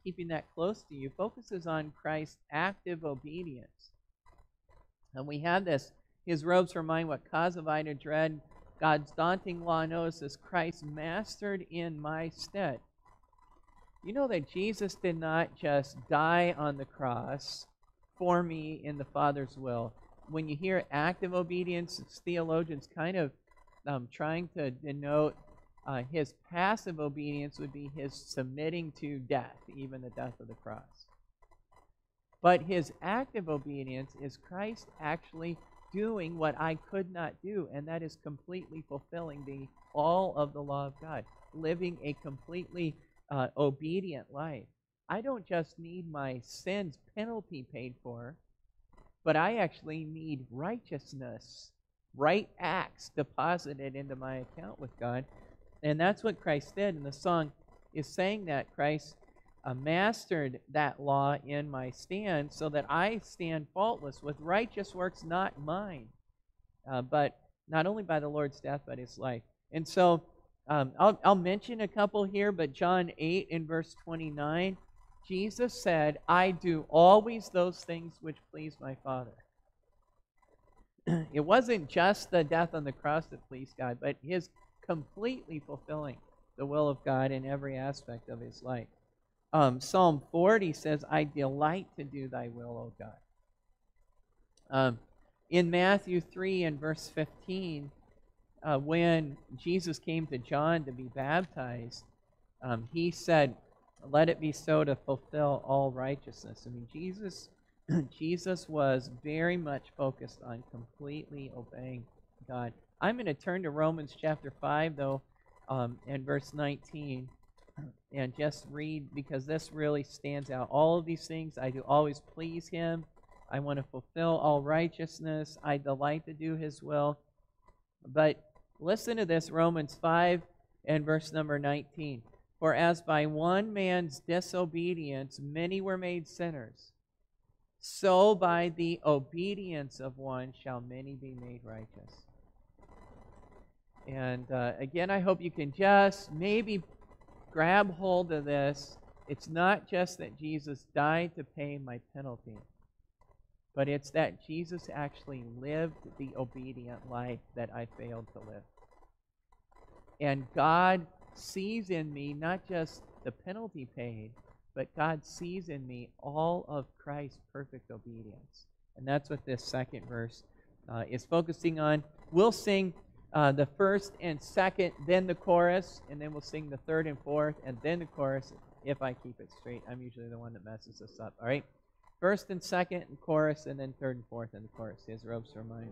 keeping that close to you, focuses on Christ's active obedience. And we have this, his robes remind what cause of I to dread. God's daunting law knows as Christ mastered in my stead. You know that Jesus did not just die on the cross for me in the Father's will. When you hear active obedience, theologians kind of trying to denote his passive obedience would be his submitting to death, even the death of the cross. But his active obedience is Christ actually doing what I could not do, and that is completely fulfilling all of the law of God, living a completely obedient life. I don't just need my sins penalty paid for, but I actually need righteousness, right acts deposited into my account with God. And that's what Christ did. And the song is saying that Christ mastered that law in my stand so that I stand faultless with righteous works not mine, but not only by the Lord's death, but his life. And so I'll mention a couple here, but John 8 in verse 29, Jesus said, I do always those things which please my Father. It wasn't just the death on the cross that pleased God, but his completely fulfilling the will of God in every aspect of his life. Psalm 40 says, I delight to do thy will, O God. In Matthew 3 and verse 15, when Jesus came to John to be baptized, he said, let it be so to fulfill all righteousness. I mean, Jesus was very much focused on completely obeying God. I'm going to turn to Romans chapter 5, though, and verse 19, and just read, because this really stands out. All of these things, I do always please him. I want to fulfill all righteousness. I delight to do his will. But listen to this, Romans 5 and verse number 19. For as by one man's disobedience many were made sinners, so by the obedience of one shall many be made righteous. And again, I hope you can just maybe grab hold of this. It's not just that Jesus died to pay my penalty, but it's that Jesus actually lived the obedient life that I failed to live. And God sees in me not just the penalty paid, but God sees in me all of Christ's perfect obedience. And that's what this second verse is focusing on. We'll sing the first and second, then the chorus, and then we'll sing the third and fourth, and then the chorus, if I keep it straight. I'm usually the one that messes this up. All right? First and second and chorus, and then third and fourth and the chorus. His robes are mine.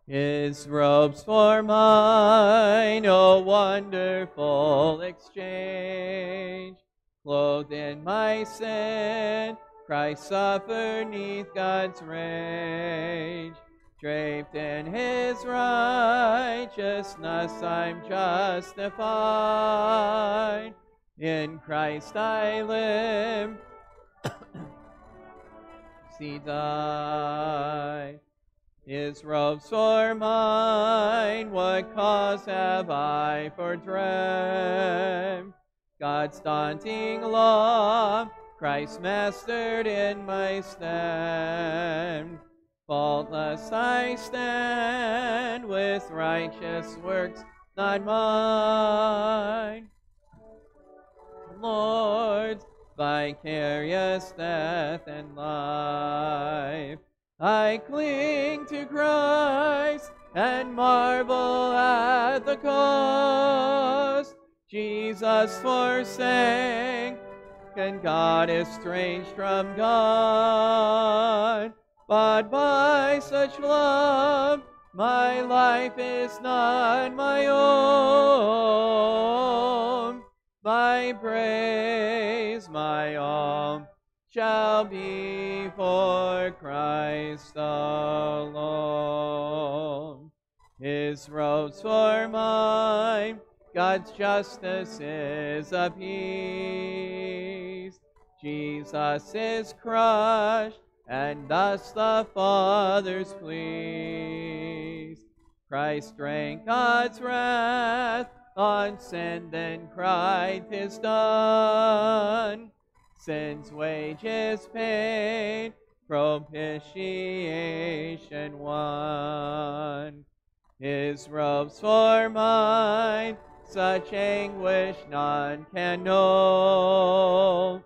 His robes for mine, oh wonderful exchange. Clothed in my sin, Christ suffered neath God's rage. Draped in his righteousness, I'm justified. In Christ I live, he died. His robes for mine, what cause have I for dread? God's daunting law, Christ mastered in my stead. Faultless I stand, with righteous works not mine. Lord's vicarious death and life, I cling to Christ and marvel at the cost. Jesus forsaken, God estranged from God. But by such love, my life is not my own. My praise, my all, shall be for Christ alone. His robes for mine, God's justice is appeased. Jesus is crushed, and thus the Father's pleased. Christ drank God's wrath, on sin, then cried, 'tis done. Sin's wages paid, propitiation won. His robes for mine, such anguish none can know.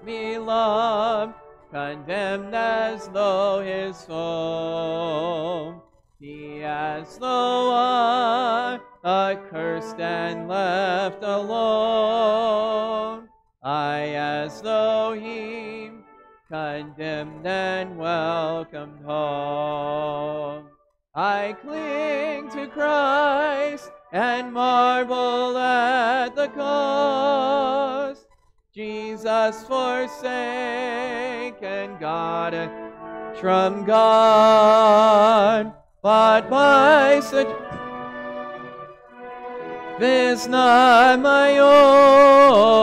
Beloved, condemned as though his foe, he as though accursed and left alone, I as though he condemned and welcomed home. I cling to Christ and marvel at the cost. Jesus forsaken God from God, but by such is not my own.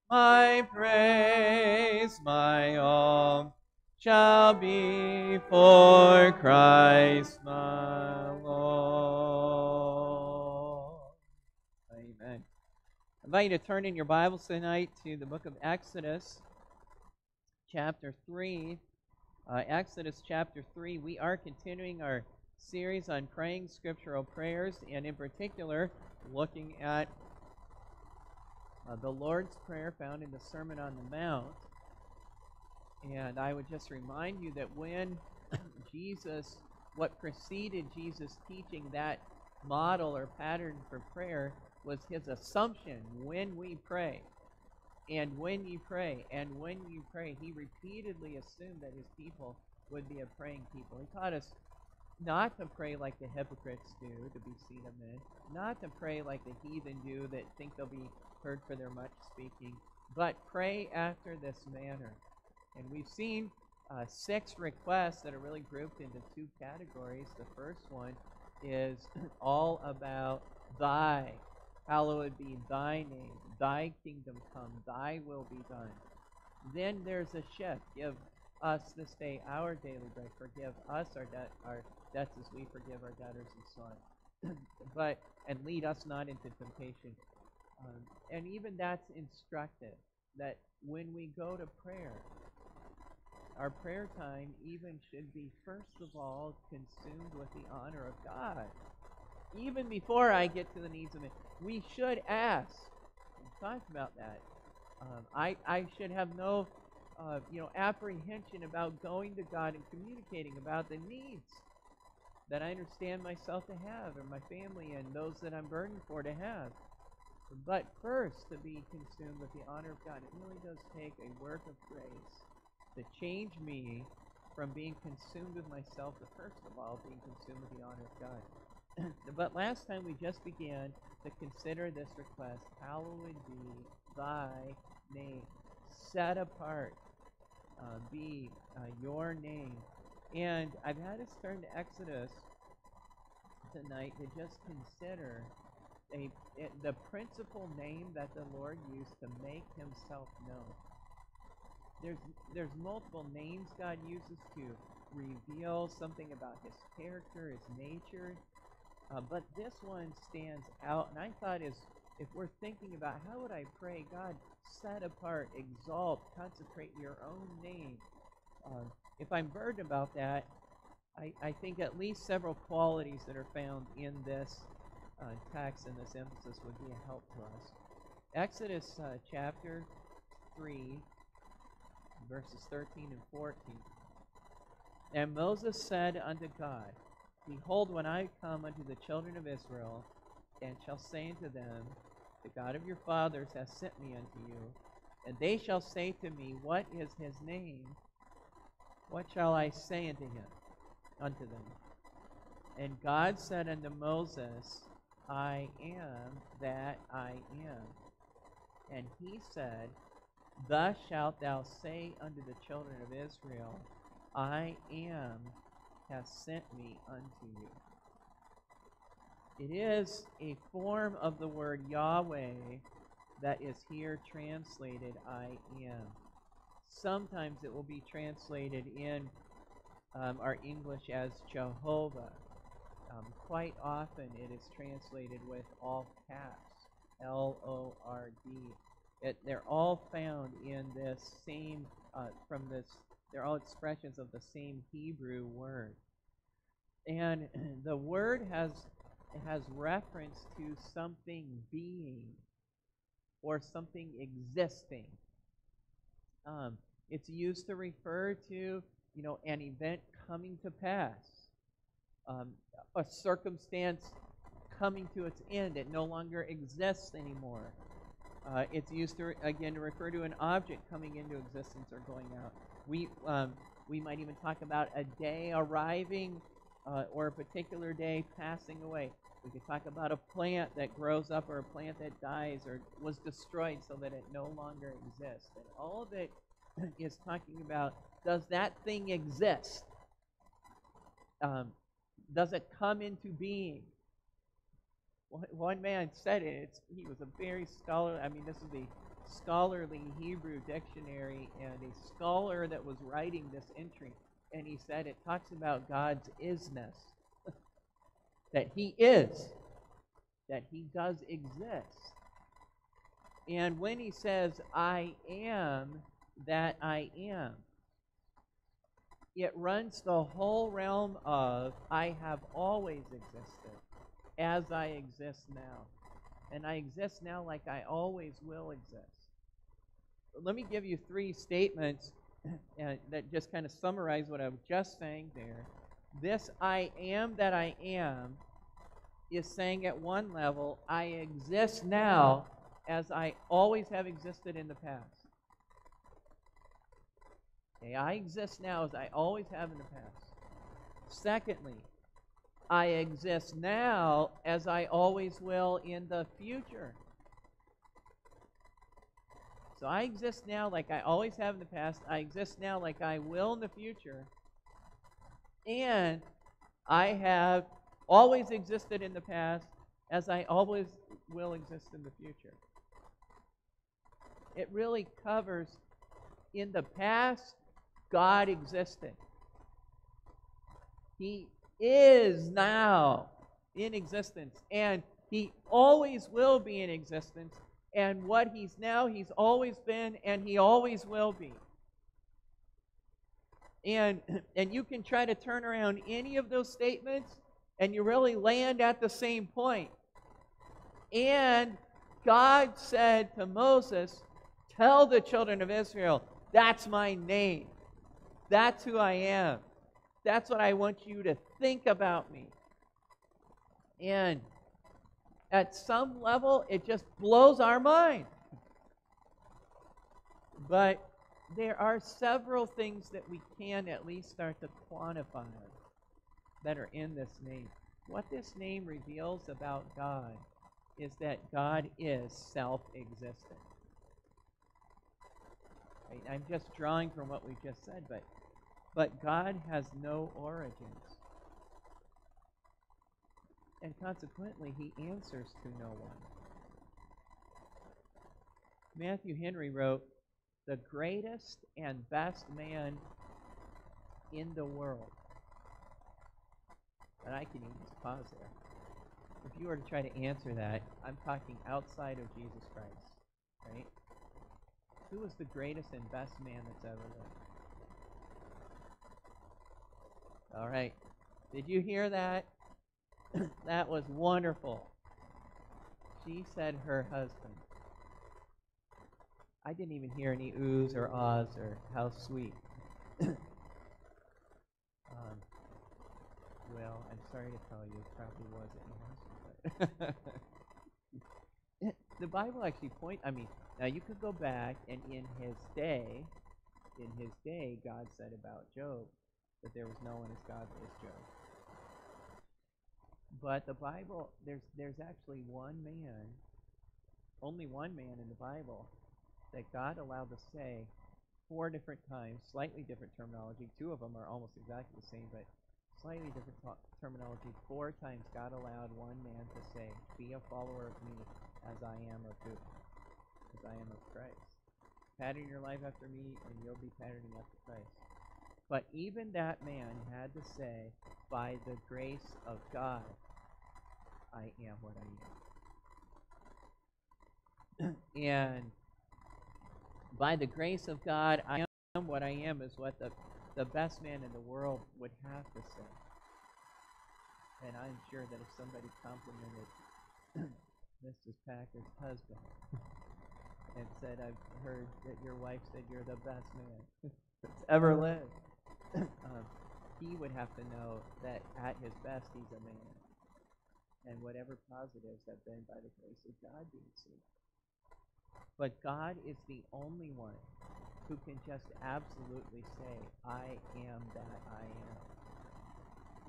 My praise, my all, shall be for Christ my Lord. Amen. I invite you to turn in your Bibles tonight to the book of Exodus, chapter 3. Exodus chapter 3. We are continuing our series on praying scriptural prayers, and in particular, looking at the Lord's Prayer found in the Sermon on the Mount. And I would just remind you that when Jesus, what preceded Jesus teaching that model or pattern for prayer was his assumption when we pray. And when you pray, and when you pray, he repeatedly assumed that his people would be a praying people. He taught us not to pray like the hypocrites do, to be seen of men, not to pray like the heathen do that think they'll be heard for their much speaking, but pray after this manner. And we've seen 6 requests that are really grouped into 2 categories. The first one is all about thy. Hallowed be thy name. Thy kingdom come. Thy will be done. Then there's a shift. Give us this day our daily bread. Forgive us our debts as we forgive our debtors, and so on. And lead us not into temptation. And even that's instructive, that when we go to prayer, our prayer time even should be, first of all, consumed with the honor of God. Even before I get to the needs of men, we should ask. We've talked about that. I should have no apprehension about going to God and communicating about the needs that I understand myself to have, or my family and those that I'm burdened for to have. But first, to be consumed with the honor of God, it really does take a work of grace to change me from being consumed with myself to, first of all, being consumed with the honor of God. But last time we just began to consider this request, hallowed be thy name, set apart be your name. And I've had us turn to Exodus tonight to just consider the principal name that the Lord used to make himself known. There's multiple names God uses to reveal something about his character, his nature, but this one stands out. And I thought, if we're thinking about how would I pray, God, set apart, exalt, consecrate your own name. If I'm burdened about that, I think at least several qualities that are found in this text and this emphasis would be a help to us. Exodus chapter 3, verses 13 and 14. And Moses said unto God, Behold, when I come unto the children of Israel, and shall say unto them, The God of your fathers hath sent me unto you, and they shall say to me, What is his name? What shall I say unto them? And God said unto Moses, I am that I am. And he said, Thus shalt thou say unto the children of Israel, I am hath sent me unto you. It is a form of the word Yahweh that is here translated I am. Sometimes it will be translated in our English as Jehovah. Quite often it is translated with all caps, Lord. They're all found in this same, they're all expressions of the same Hebrew word. And the word has reference to something being or something existing. It's used to refer to, an event coming to pass, a circumstance coming to its end. It no longer exists anymore. It's used to refer to an object coming into existence or going out. We might even talk about a day arriving or a particular day passing away. We could talk about a plant that grows up or a plant that dies or was destroyed so that it no longer exists. And all of it is talking about, does that thing exist? Does it come into being? One man said it. He was a very scholar. This is a scholarly Hebrew dictionary, and a scholar that was writing this entry. And he said it talks about God's isness, that He is, that He does exist. And when He says, I am that I am, it runs the whole realm of, I have always existed as I exist now. And I exist now like I always will exist. Let me give you 3 statements that just kind of summarize what I was just saying there. This I am that I am is saying at one level, I exist now as I always have existed in the past. Okay, I exist now as I always have in the past. Secondly, I exist now as I always will in the future. So I exist now like I always have in the past. I exist now like I will in the future. And I have always existed in the past as I always will exist in the future. It really covers, in the past, God existed. He is now in existence, and He always will be in existence. And what He's now, He's always been, and He always will be. And you can try to turn around any of those statements, and you really land at the same point. And God said to Moses, tell the children of Israel, that's my name. That's who I am. That's what I want you to think about me. And at some level, it just blows our mind. But there are several things that we can at least start to quantify that are in this name. What this name reveals about God is that God is self-existent. Right? I'm just drawing from what we just said, but God has no origins. And consequently, He answers to no one. Matthew Henry wrote, the greatest and best man in the world. And I can even just pause there. If you were to try to answer that, I'm talking outside of Jesus Christ, right? Who was the greatest and best man that's ever lived? All right. Did you hear that? That was wonderful. She said her husband. I didn't even hear any oohs or ahs or how sweet. Well, I'm sorry to tell you, it probably wasn't your husband. The Bible actually now you could go back, and in his day, God said about Job that there was no one as godly as Job. But the Bible, there's actually only one man in the Bible that God allowed to say 4 different times, slightly different terminology. 2 of them are almost exactly the same, but slightly different terminology. 4 times God allowed one man to say, be a follower of me as I am of who? As I am of Christ. Pattern your life after me, and you'll be patterning after Christ. But even that man had to say, by the grace of God, I am what I am. And by the grace of God, I am what I am is what the best man in the world would have to say. And I'm sure that if somebody complimented Mrs. Packard's husband and said, I've heard that your wife said you're the best man that's ever lived, he would have to know that at his best he's a man. And whatever positives have been by the grace of God being seen. But God is the only one who can just absolutely say, I am that I am.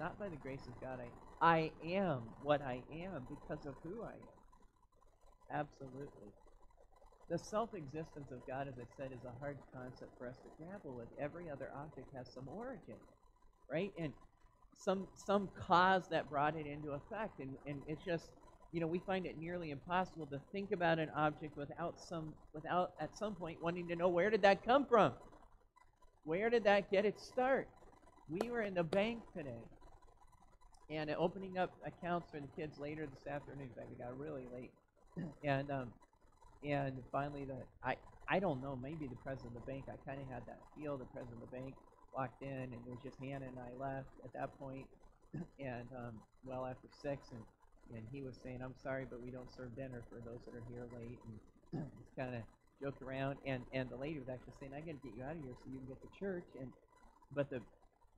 Not by the grace of God, I am what I am because of who I am. Absolutely. The self-existence of God, as I said, is a hard concept for us to grapple with. Every other object has some origin, right? And some cause that brought it into effect. And it's just, we find it nearly impossible to think about an object without at some point wanting to know, where did that come from? Where did that get its start? We were in the bank today and opening up accounts for the kids later this afternoon. In fact, it got really late. And finally, I don't know, maybe the president of the bank, I kind of had that feel. The president of the bank walked in, and it was just Hannah and I left at that point, and well after 6, and he was saying, I'm sorry, but we don't serve dinner for those that are here late, and just kind of joked around, and the lady was actually saying, I got to get you out of here so you can get to church, but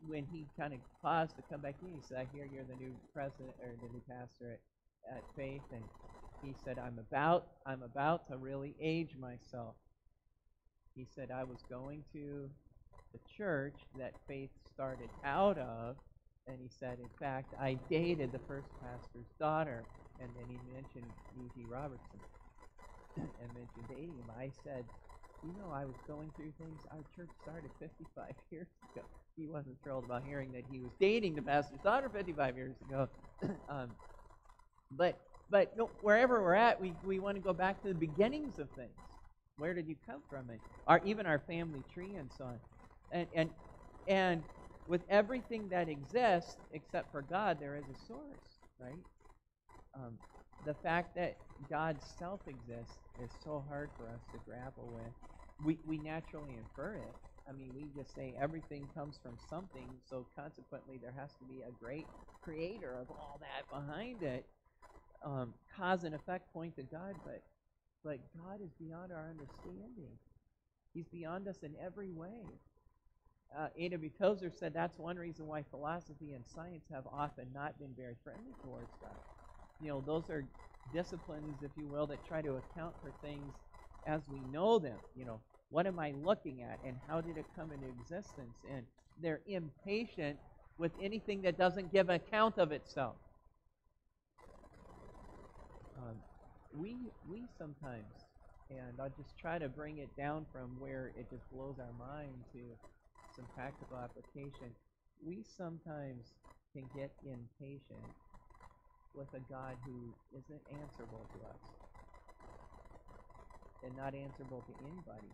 when he kind of paused to come back in, he said, I hear you're the new president, or the new pastor at Faith, and he said, I'm about to really age myself. He said, I was going to the church that Faith started out of, and he said, in fact, I dated the first pastor's daughter, and then he mentioned E.G. Robertson and mentioned dating him. I said, I was going through things. Our church started 55 years ago. He wasn't thrilled about hearing that he was dating the pastor's daughter 55 years ago. But no, wherever we're at, we want to go back to the beginnings of things. Where did you come from? Even our family tree and so on. And with everything that exists, except for God, there is a source, right? The fact that God self exists is so hard for us to grapple with. We naturally infer it. I mean, we just say everything comes from something, so consequently there has to be a great creator of all that behind it. Cause and effect point to God, but God is beyond our understanding. He's beyond us in every way. A.W. Tozer said that's one reason why philosophy and science have often not been very friendly towards God. Those are disciplines, if you will, that try to account for things as we know them. What am I looking at, and how did it come into existence? And they're impatient with anything that doesn't give an account of itself. We sometimes, and I'll just try to bring it down from where it just blows our mind to some practical application. We sometimes can get impatient with a God who isn't answerable to us and not answerable to anybody.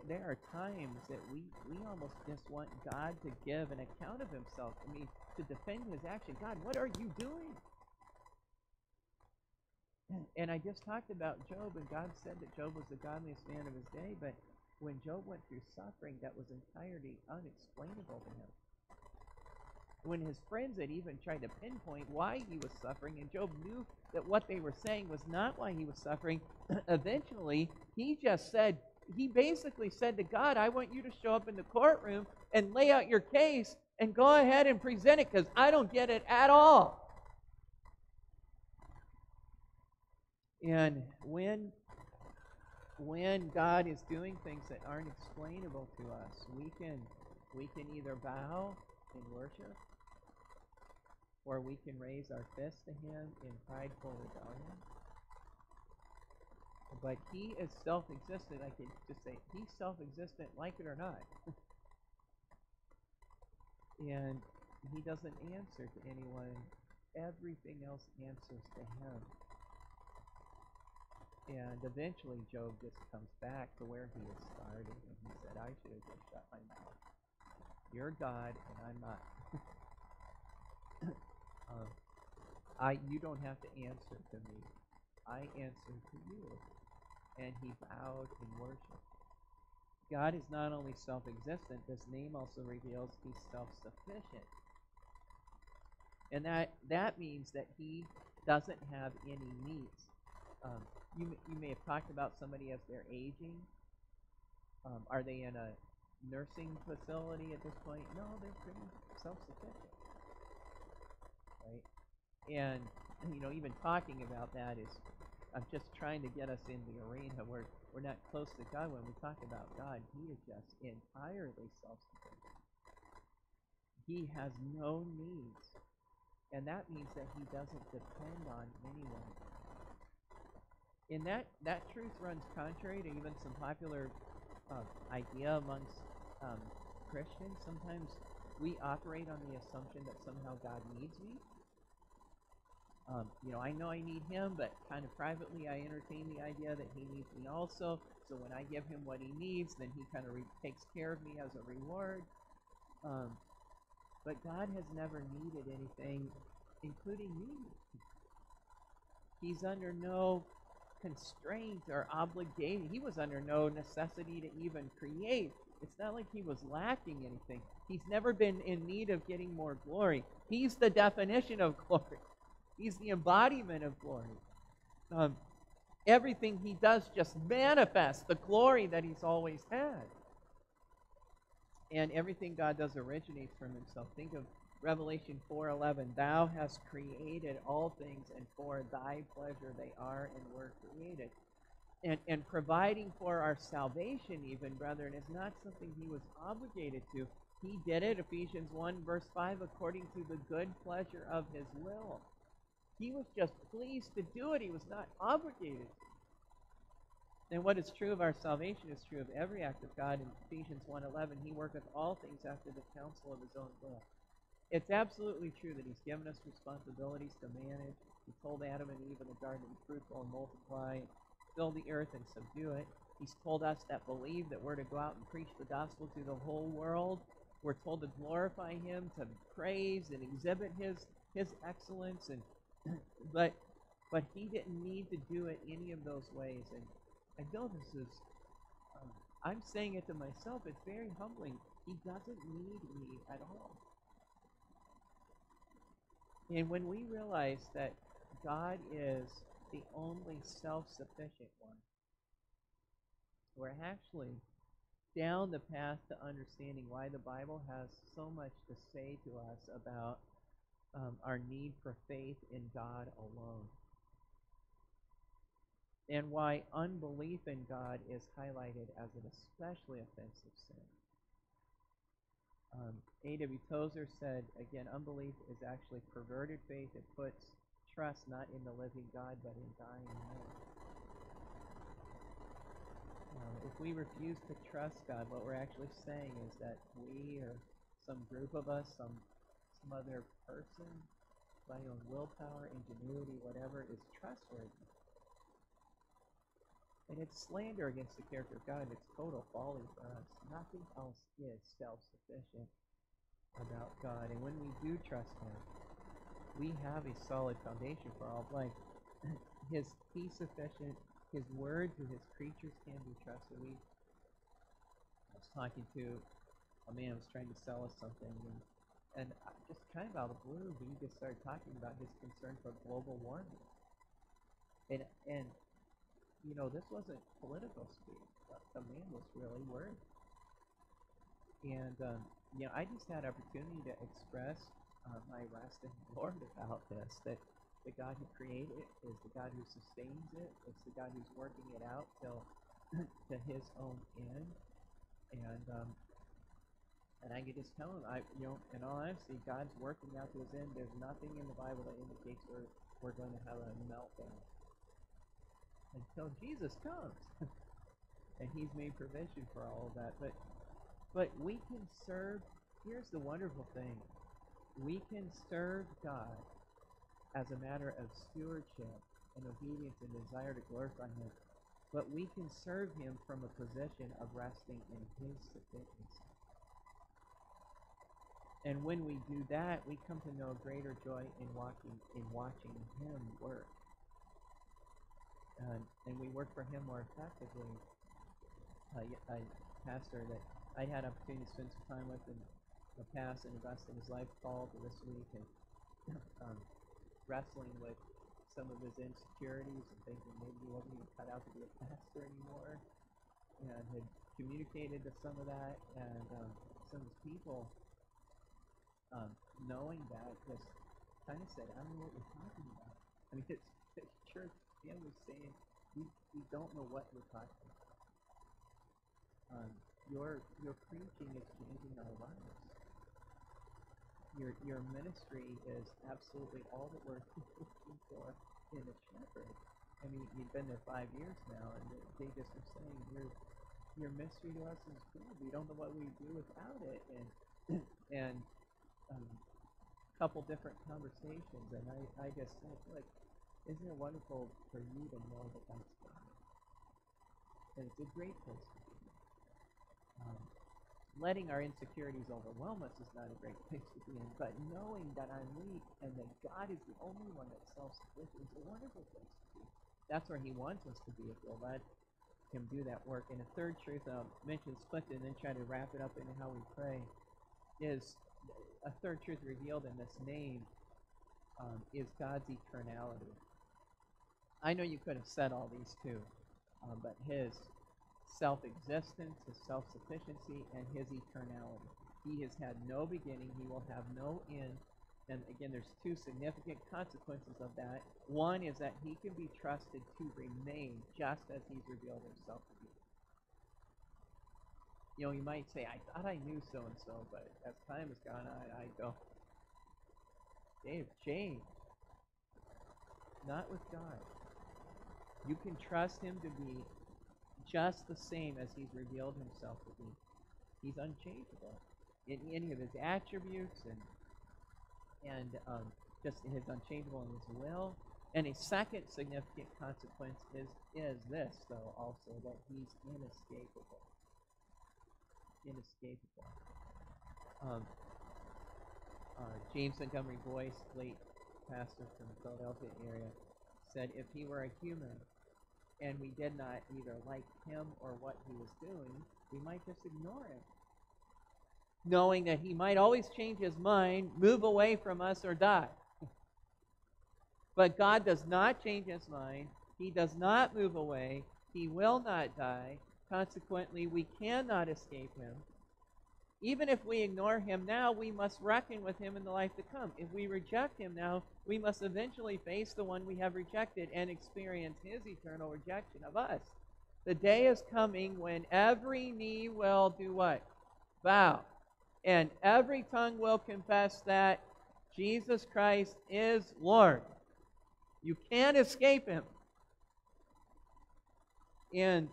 There are times that we almost just want God to give an account of himself. I mean, to defend his action. God, what are you doing? And I just talked about Job, and God said that Job was the godliest man of his day, but when Job went through suffering, that was entirely unexplainable to him. When his friends had even tried to pinpoint why he was suffering, and Job knew that what they were saying was not why he was suffering, eventually he basically said to God, I want you to show up in the courtroom and lay out your case and go ahead and present it, because I don't get it at all. And when God is doing things that aren't explainable to us, we can either bow in worship, or we can raise our fist to him in prideful rebellion. But he is self-existent. I can just say he's self-existent, like it or not. And he doesn't answer to anyone. Everything else answers to him. And eventually Job just comes back to where he was starting, and he said, I should have just shut my mouth. You're God, and I'm not. You don't have to answer to me. I answer to you. And he bowed in worship. God is not only self-existent, this name also reveals he's self-sufficient. And that means that he doesn't have any needs. You may have talked about somebody as they're aging. Are they in a nursing facility at this point? No, they're pretty self-sufficient, right? And even talking about that is, I'm just trying to get us in the arena where we're not close to God. When we talk about God, he is just entirely self-sufficient. He has no needs. And that means that he doesn't depend on anyone. And that truth runs contrary to even some popular idea amongst Christians. Sometimes we operate on the assumption that somehow God needs me. I know I need him, but kind of privately I entertain the idea that he needs me also. So when I give him what he needs, then he kind of takes care of me as a reward. But God has never needed anything, including me. He's under no constraint or obligation. He was under no necessity to even create. It's not like he was lacking anything. He's never been in need of getting more glory. He's the definition of glory. He's the embodiment of glory. Everything he does just manifests the glory that he's always had. And everything God does originates from himself. Think of Revelation 4:11. Thou hast created all things, and for thy pleasure they are and were created. And providing for our salvation, even, brethren, is not something he was obligated to. He did it, Ephesians 1:5, according to the good pleasure of his will. He was just pleased to do it. He was not obligated to. And what is true of our salvation is true of every act of God. In Ephesians 1:11, he worketh all things after the counsel of his own will. It's absolutely true that he's given us responsibilities to manage. He told Adam and Eve in the garden to be fruitful and multiply, fill the earth and subdue it. He's told us that believe that we're to go out and preach the gospel to the whole world. We're told to glorify him, to praise and exhibit his excellence. But he didn't need to do it any of those ways. And I know this is, I'm saying it to myself, it's very humbling. He doesn't need me at all. And when we realize that God is the only self-sufficient one, we're actually down the path to understanding why the Bible has so much to say to us about our need for faith in God alone. And why unbelief in God is highlighted as an especially offensive sin. A.W. Tozer said, again, unbelief is actually perverted faith. It puts trust not in the living God, but in dying men. If we refuse to trust God, what we're actually saying is that we, or some group of us, some other person, by your own willpower, ingenuity, whatever, is trustworthy. And it's slander against the character of God. It's total folly for us. Nothing else is self-sufficient about God. And when we do trust him, we have a solid foundation for all life. He's sufficient. His word to his creatures can be trusted. I was talking to a man who was trying to sell us something, and just kind of out of the blue, he just started talking about his concern for global warming. And this wasn't political speak. The man was really worried. And, I just had opportunity to express my rest in the Lord about this, that the God who created it is the God who sustains it. It's the God who's working it out till to his own end. And I could just tell him, in all honesty, God's working out to his end. There's nothing in the Bible that indicates we're going to have a meltdown until Jesus comes. And he's made provision for all of that. But we can serve. Here's the wonderful thing. We can serve God as a matter of stewardship and obedience and desire to glorify him. But we can serve him from a position of resting in his sufficiency. And when we do that, we come to know greater joy in watching Him work. And we work for Him more effectively. A pastor that I had opportunity to spend some time with in the past and invest in his life called this week, and wrestling with some of his insecurities and thinking maybe he wasn't even cut out to be a pastor anymore, and had communicated to some of that, and some of his people, knowing that, just kind of said, I don't know what you're talking about. I mean, his church family saying, we don't know what you're talking about. Your preaching is changing our lives. Your ministry is absolutely all that we're looking for in a shepherd. I mean, you've been there 5 years now, and they just are saying your ministry to us is good. We don't know what we do without it, and a couple different conversations, and I just said, like, isn't it wonderful for you to know that that's God? And it's a great place to be. Letting our insecurities overwhelm us is not a great place to be in, but knowing that I'm weak and that God is the only one that's self-sufficient is a wonderful place to be. That's where He wants us to be if we'll let Him do that work. And a third truth I'll mention quickly and then try to wrap it up into how we pray is a third truth revealed in this name is God's eternality. I know you could have said all these too, but His self-existence, His self-sufficiency, and His eternality. He has had no beginning. He will have no end. And again, there's two significant consequences of that. One is that He can be trusted to remain just as He's revealed Himself to be. You know, you might say, I thought I knew so-and-so, but as time has gone on, I go, they've changed. Not with God. You can trust Him to be just the same as He's revealed Himself to be. He's unchangeable in any of His attributes and just His unchangeable in His will. And a second significant consequence is this, though, also, that He's inescapable. Inescapable. James Montgomery Boyce, late pastor from the Philadelphia area, said if he were a human and we did not either like him or what he was doing, we might just ignore him, knowing that he might always change his mind, move away from us, or die. But God does not change His mind. He does not move away. He will not die. Consequently, we cannot escape Him. Even if we ignore Him now, we must reckon with Him in the life to come. If we reject Him now, we must eventually face the one we have rejected and experience His eternal rejection of us. The day is coming when every knee will do what? Bow. And every tongue will confess that Jesus Christ is Lord. You can't escape Him. And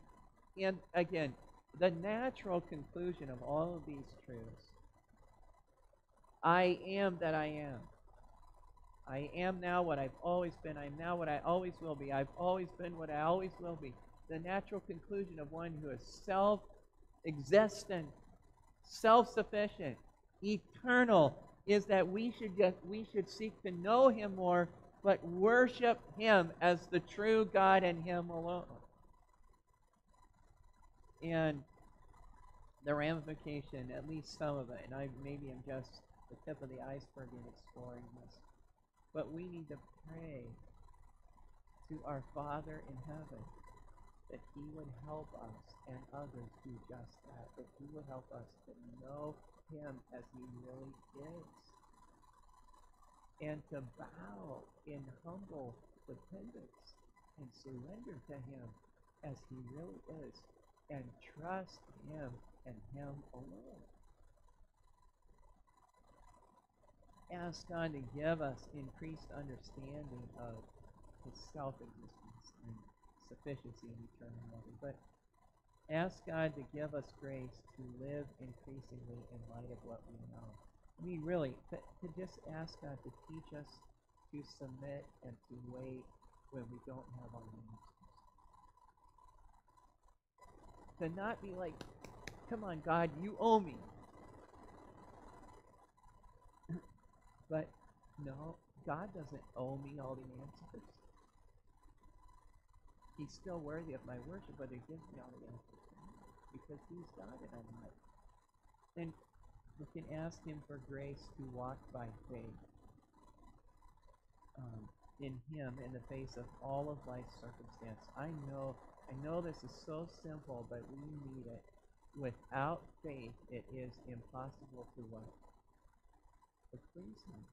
again, the natural conclusion of all of these truths, I am that I am. I am now what I've always been. I am now what I always will be. I've always been what I always will be. The natural conclusion of one who is self-existent, self-sufficient, eternal, is that we should seek to know Him more, but worship Him as the true God and Him alone. And the ramification, at least some of it, and maybe I'm just the tip of the iceberg in exploring this, but we need to pray to our Father in heaven that He would help us and others do just that He would help us to know Him as He really is, and to bow in humble dependence and surrender to Him as He really is, and trust Him and Him alone. Ask God to give us increased understanding of His self-existence and sufficiency and eternality, but ask God to give us grace to live increasingly in light of what we know. I mean, really, to just ask God to teach us to submit and to wait when we don't have all the answers. To not be like, come on, God, you owe me. But no, God doesn't owe me all the answers. He's still worthy of my worship, whether he gives me all the answers or not, because he's God and I'm not. And we can ask him for grace to walk by faith in him in the face of all of life's circumstance. I know this is so simple, but we need it. Without faith, it is impossible to what? To please him.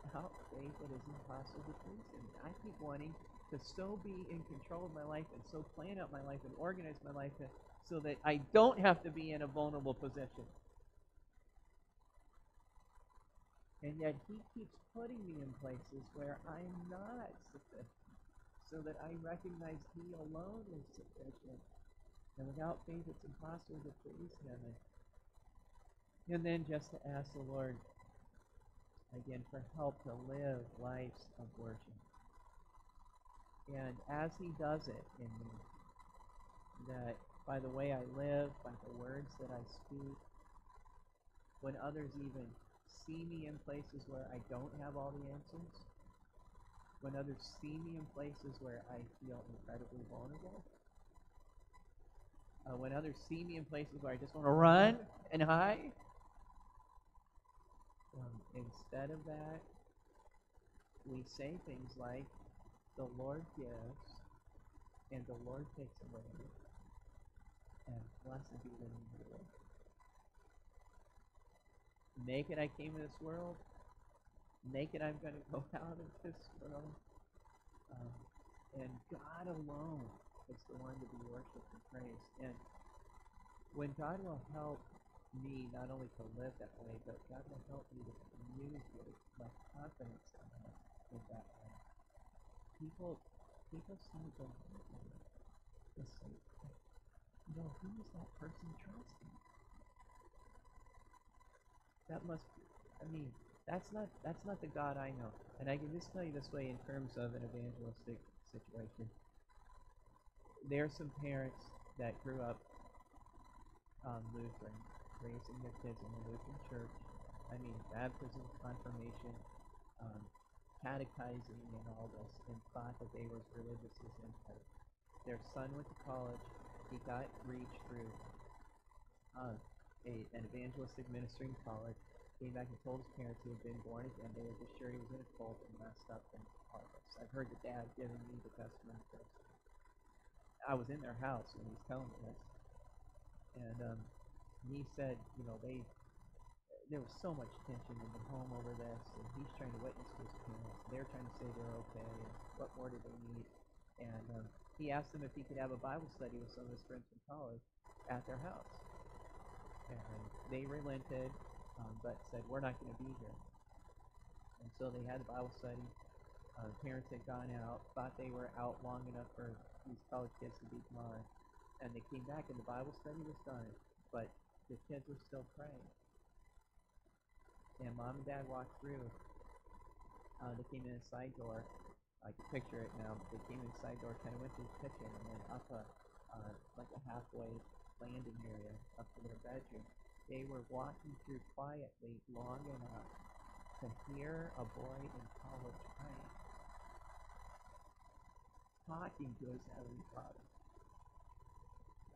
Without faith, it is impossible to please him. I keep wanting to so be in control of my life and so plan out my life and organize my life so that I don't have to be in a vulnerable position. And yet he keeps putting me in places where I'm not sufficient, so that I recognize he alone is sufficient. And without faith, it's impossible to please him. And then just to ask the Lord, again, for help to live lives of worship. And as he does it in me, that by the way I live, by the words that I speak, when others even see me in places where I don't have all the answers, when others see me in places where I feel incredibly vulnerable, when others see me in places where I just want to run and hide, instead of that, we say things like, the Lord gives, and the Lord takes away, and blessed be the name of the Lord. Naked I came in this world, naked I'm going to go out of this world. And God alone is the one to be worshipped and praised. And when God will help me not only to live that way, but God will help me to communicate my confidence in that way. People say to me, they say, who is that person trusting? That must be, that's not the God I know. And I can just tell you this way in terms of an evangelistic situation. There are some parents that grew up Lutheran, raising their kids in the Lutheran church. Baptism, confirmation, catechizing and all this, and thought that they were as religious as empire. Their son went to college. He got reached through an evangelistic ministry in college. Came back and told his parents he had been born again. They were just sure he was in a cult and messed up and all this. I've heard the dad giving me the testimony of this. I was in their house when he was telling me this. And he said, there was so much tension in the home over this, and he's trying to witness to his parents. They're trying to say they're okay, and what more do they need? And he asked them if he could have a Bible study with some of his friends from college at their house. And they relented, but said, we're not going to be here. And so they had the Bible study. Parents had gone out, thought they were out long enough for these college kids to be gone. And they came back, and the Bible study was done, but the kids were still praying. And mom and dad walked through. They came in a side door. I can picture it now. But they came in a side door, kind of went to the kitchen, and then up like a halfway landing area up to their bedroom. They were walking through quietly long enough to hear a boy in college praying, talking to his Heavenly Father,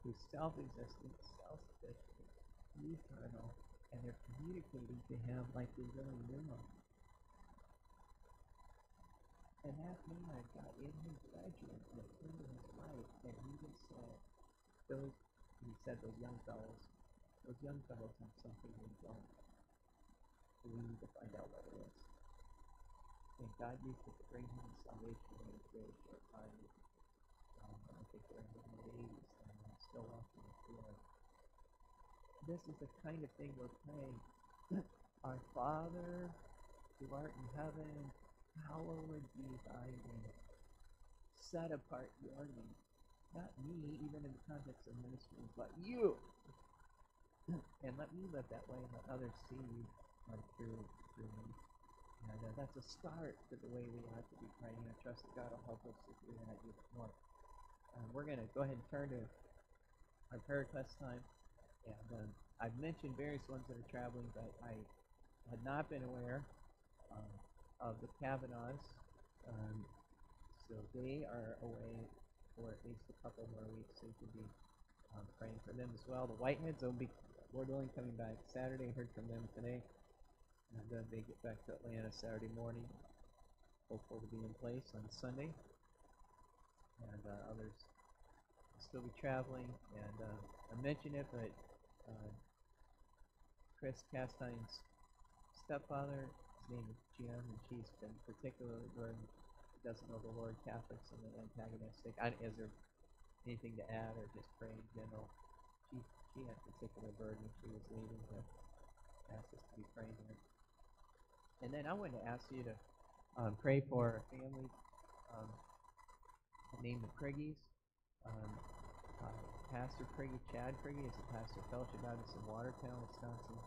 who's self-existent, self-sufficient, eternal, and they're communicating to him like they really knew him. And that man got in his bedroom and turned to his wife, and he just said, those young fellows have something we don't. We need to find out what it is. And God used it to bring him salvation in a very short time. I think they're in the mid-80s and still walking with the Lord. This is the kind of thing we're praying. Our Father, who art in heaven, hallowed be thy name. Set apart your name. Not me, even in the context of ministry, but you. And let me live that way and let others see you through me. And that's a start to the way we ought to be praying. I trust that God will help us to do that even more. We're going to go ahead and turn to our prayer request time. And I've mentioned various ones that are traveling, but I had not been aware of the Kavanaughs. Um, so they are away for at least a couple more weeks, so you can be praying for them as well. The Whiteheads will be, Lord willing, coming back Saturday. Heard from them today. And they get back to Atlanta Saturday morning. Hopeful to be in place on Sunday. And others will still be traveling. And I mentioned it, but Chris Castine's stepfather, his name is Jim, and she's been particularly burdened. Doesn't know the Lord, Catholics, and antagonistic. Is there anything to add, or just pray in general? She had particular burden. She was leaving to ask us to be praying here. And then I wanted to ask you to pray for a family named the Criggies. Pastor Criggy, Chad Criggy, is a pastor of Fellowship Baptist in Watertown, Wisconsin.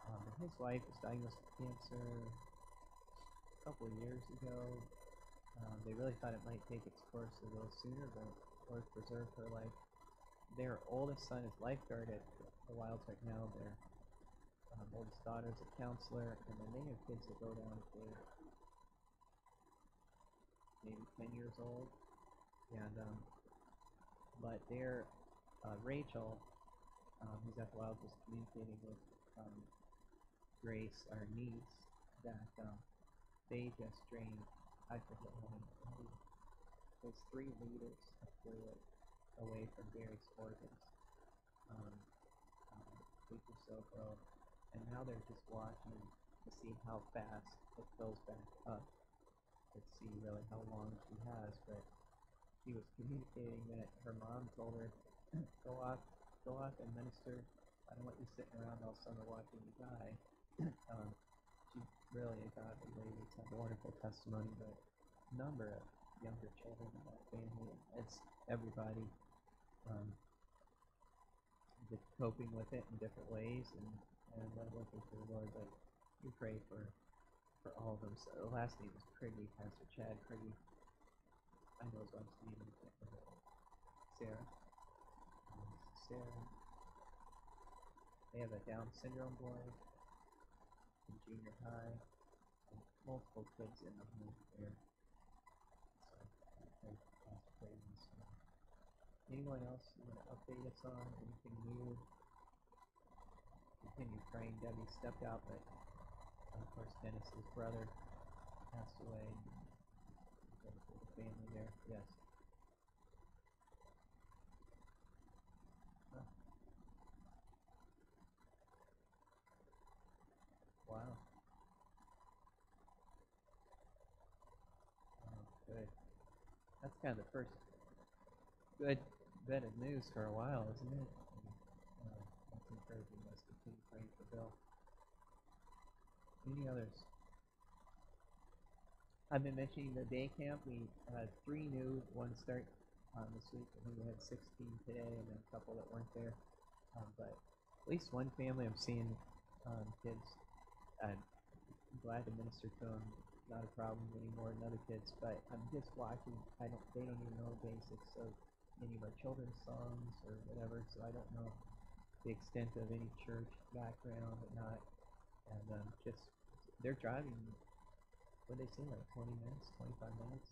And his wife was diagnosed with cancer a couple of years ago. They really thought it might take its course a little sooner, but Lord preserved her life. Their oldest son is lifeguard at the Wilds right now. Their oldest daughter is a counselor, and then they have kids that go down to maybe 10 years old. And but their Rachel, who's at the Wilds, was communicating with Grace, our niece, that they just drained, I forget how many, there's 3 liters of fluid away from various organs a week or so ago, and now they're just watching to see how fast it fills back up, to see really how long she has. But she was communicating that her mom told her, go off and minister. I don't want you sitting around all summer watching you die. She's really a godly lady. It's a wonderful testimony, but a number of younger children in that family. It's everybody just coping with it in different ways, and looking for the Lord. But we pray for all of them. So the last name is Criggy, Pastor Chad Criggy. I know his wife's name, I can't remember. Sarah. They have a Down syndrome boy in junior high, and multiple kids in the home there. So, Pastor Criggy. Anyone else you want to update us on? Anything new? Continue praying. Debbie stepped out, but of course Dennis's brother passed away. And the family there. Yes. Huh. Wow. Oh, good. That's kind of the first good bit of news for a while, isn't it? That's encouraging. Let's continue praying for Bill. Any others? I've been mentioning the day camp. We had 3 new ones start this week. I think we had 16 today, and then a couple that weren't there. But at least one family I'm seeing kids. I'm glad to minister to them. Not a problem anymore than other kids. But I'm just watching. They don't even know the basics of any of our children's songs or whatever. So I don't know the extent of any church background or not. And just they're driving. What did they say, like 20 minutes, 25 minutes?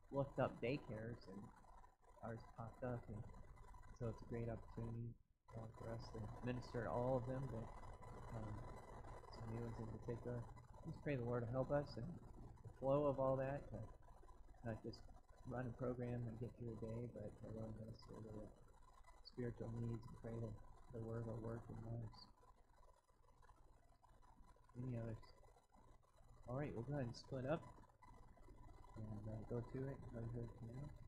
Looked up daycares, and ours popped up, and so it's a great opportunity for us to minister to all of them, but some new ones in particular. Just pray the Lord to help us and the flow of all that, to not just run a program and get through a day, but to really minister to the spiritual needs and pray that the Word will work in lives. Any others? All right, we'll go ahead and split up and go to it. Go to it now.